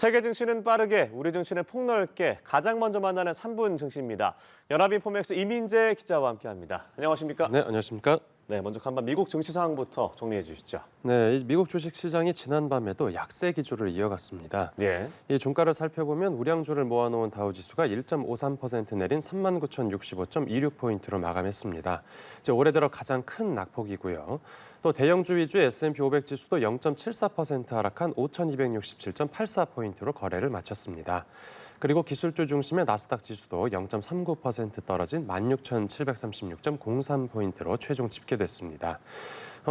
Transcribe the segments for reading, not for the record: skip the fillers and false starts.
세계 증시는 빠르게, 우리 증시는 폭넓게 가장 먼저 만나는 3분 증시입니다. 연합인포맥스 이민재 기자와 함께합니다. 안녕하십니까? 네, 안녕하십니까? 네, 먼저 간밤 미국 증시 상황부터 정리해 주시죠. 네, 미국 주식 시장이 지난밤에도 약세 기조를 이어갔습니다. 예. 이 종가를 살펴보면 우량주를 모아놓은 다우지수가 1.53% 내린 39,065.26포인트로 마감했습니다. 이제 올해 들어 가장 큰 낙폭이고요. 또 대형주 위주의 S&P 500 지수도 0.74% 하락한 5,267.84포인트로 거래를 마쳤습니다. 그리고 기술주 중심의 나스닥 지수도 0.39% 떨어진 16,736.03포인트로 최종 집계됐습니다.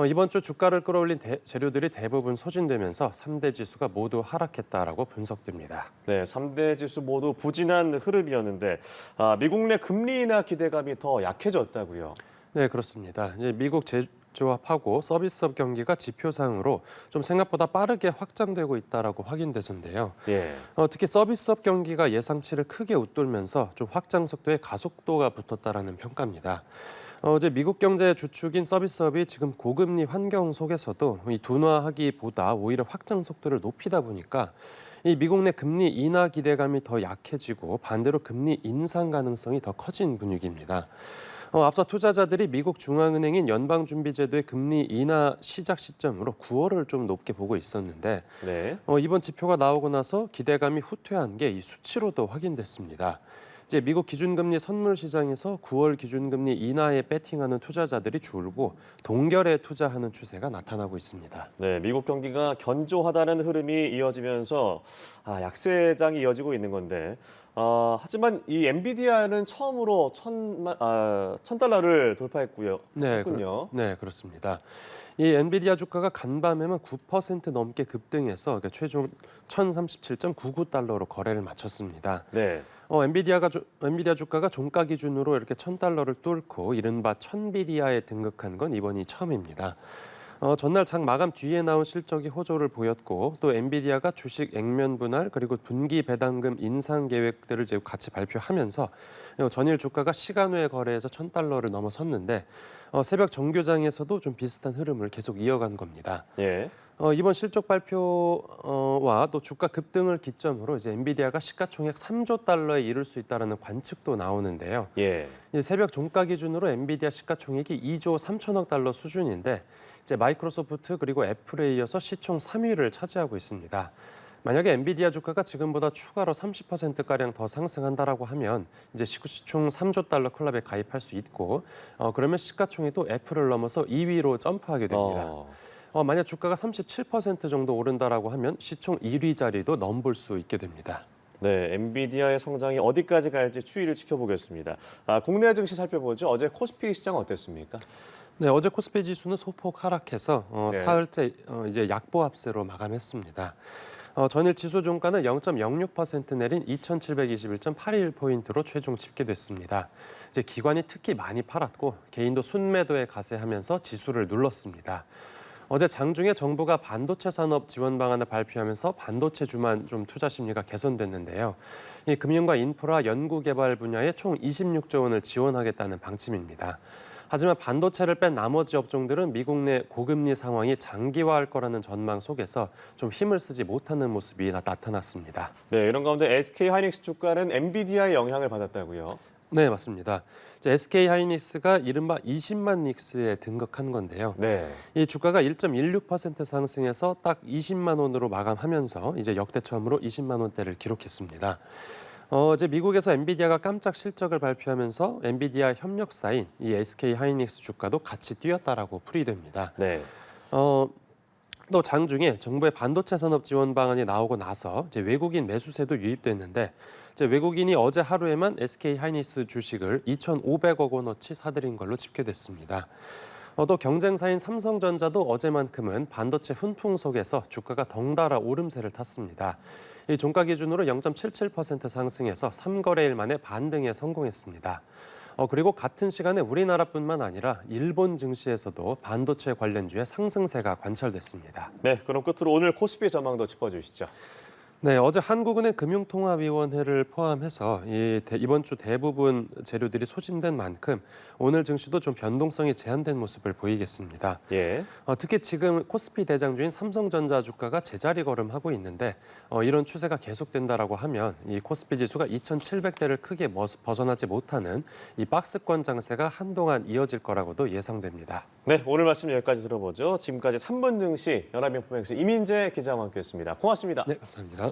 이번 주 주가를 끌어올린 재료들이 대부분 소진되면서 3대 지수가 모두 하락했다라고 분석됩니다. 네, 3대 지수 모두 부진한 흐름이었는데 미국 내 금리 인하 기대감이 더 약해졌다고요? 네, 그렇습니다. 이제 미국 제조업하고 서비스업 경기가 지표상으로 좀 생각보다 빠르게 확장되고 있다라고 확인돼서인데요. 예. 특히 서비스업 경기가 예상치를 크게 웃돌면서 좀 확장 속도에 가속도가 붙었다라는 평가입니다. 이제 미국 경제의 주축인 서비스업이 지금 고금리 환경 속에서도 이 둔화하기보다 오히려 확장 속도를 높이다 보니까 이 미국 내 금리 인하 기대감이 더 약해지고 반대로 금리 인상 가능성이 더 커진 분위기입니다. 앞서 투자자들이 미국 중앙은행인 연방준비제도의 금리 인하 시작 시점으로 9월을 좀 높게 보고 있었는데 네. 이번 지표가 나오고 나서 기대감이 후퇴한 게 이 수치로도 확인됐습니다. 이제 미국 기준금리 선물 시장에서 9월 기준금리 인하에 배팅하는 투자자들이 줄고 동결에 투자하는 추세가 나타나고 있습니다. 네, 미국 경기가 견조하다는 흐름이 이어지면서 약세장이 이어지고 있는 건데 하지만 이 엔비디아는 처음으로 $1,000를 돌파했고요. 네, 네, 그렇습니다. 이 엔비디아 주가가 간밤에만 9% 넘게 급등해서 최종 1,037.99달러로 거래를 마쳤습니다. 네. 엔비디아 주가가 종가 기준으로 이렇게 $1,000를 뚫고 이른바 1000비디아에 등극한 건 이번이 처음입니다. 전날 장 마감 뒤에 나온 실적이 호조를 보였고 또 엔비디아가 주식 액면 분할 그리고 분기 배당금 인상 계획들을 이제 같이 발표하면서 전일 주가가 시간 외 거래에서 $1,000를 넘어섰는데 새벽 정교장에서도 좀 비슷한 흐름을 계속 이어간 겁니다. 예. 이번 실적 발표와 또 주가 급등을 기점으로 이제 엔비디아가 시가총액 3조 달러에 이를 수 있다라는 관측도 나오는데요. 예. 새벽 종가 기준으로 엔비디아 시가총액이 2조 3천억 달러 수준인데 이제 마이크로소프트 그리고 애플에 이어서 시총 3위를 차지하고 있습니다. 만약에 엔비디아 주가가 지금보다 추가로 30%가량 더 상승한다라고 하면 이제 시총 3조 달러 클럽에 가입할 수 있고 그러면 시가총액도 애플을 넘어서 2위로 점프하게 됩니다. 만약 주가가 37% 정도 오른다라고 하면 시총 1위 자리도 넘볼 수 있게 됩니다. 네, 엔비디아의 성장이 어디까지 갈지 추이를 지켜보겠습니다. 국내 증시 살펴보죠. 어제 코스피 시장 어땠습니까? 네, 어제 코스피 지수는 소폭 하락해서 네. 사흘째 이제 약보합세로 마감했습니다. 전일 지수 종가는 0.06% 내린 2,721.81포인트로 최종 집계됐습니다. 이제 기관이 특히 많이 팔았고 개인도 순매도에 가세하면서 지수를 눌렀습니다. 어제 장중에 정부가 반도체 산업 지원 방안을 발표하면서 반도체주만 좀 투자 심리가 개선됐는데요. 이 금융과 인프라, 연구개발 분야에 총 26조 원을 지원하겠다는 방침입니다. 하지만 반도체를 뺀 나머지 업종들은 미국 내 고금리 상황이 장기화할 거라는 전망 속에서 좀 힘을 쓰지 못하는 모습이 나타났습니다. 네, 이런 가운데 SK하이닉스 주가는 엔비디아의 영향을 받았다고요? 네, 맞습니다. SK하이닉스가 이른바 20만 닉스에 등극한 건데요. 네. 이 주가가 1.16% 상승해서 딱 20만 원으로 마감하면서 이제 역대 처음으로 20만 원대를 기록했습니다. 이제 미국에서 엔비디아가 깜짝 실적을 발표하면서 엔비디아 협력사인 이 SK하이닉스 주가도 같이 뛰었다라고 풀이됩니다. 네. 또 장중에 정부의 반도체 산업 지원 방안이 나오고 나서 이제 외국인 매수세도 유입됐는데 이제 외국인이 어제 하루에만 SK하이닉스 주식을 2,500억 원어치 사들인 걸로 집계됐습니다. 또 경쟁사인 삼성전자도 어제만큼은 반도체 훈풍 속에서 주가가 덩달아 오름세를 탔습니다. 이 종가 기준으로 0.77% 상승해서 3거래일 만에 반등에 성공했습니다. 그리고 같은 시간에 우리나라뿐만 아니라 일본 증시에서도 반도체 관련주의 상승세가 관철됐습니다. 네, 그럼 끝으로 오늘 코스피 전망도 짚어주시죠. 네, 어제 한국은행 금융통화위원회를 포함해서 이번 주 대부분 재료들이 소진된 만큼 오늘 증시도 좀 변동성이 제한된 모습을 보이겠습니다. 예. 특히 지금 코스피 대장주인 삼성전자 주가가 제자리 걸음하고 있는데 이런 추세가 계속된다라고 하면 이 코스피 지수가 2,700대를 크게 벗어나지 못하는 이 박스권 장세가 한동안 이어질 거라고도 예상됩니다. 네, 오늘 말씀 여기까지 들어보죠. 지금까지 3분 증시 연합인포맥스 이민재 기자와 함께했습니다. 고맙습니다. 네, 감사합니다.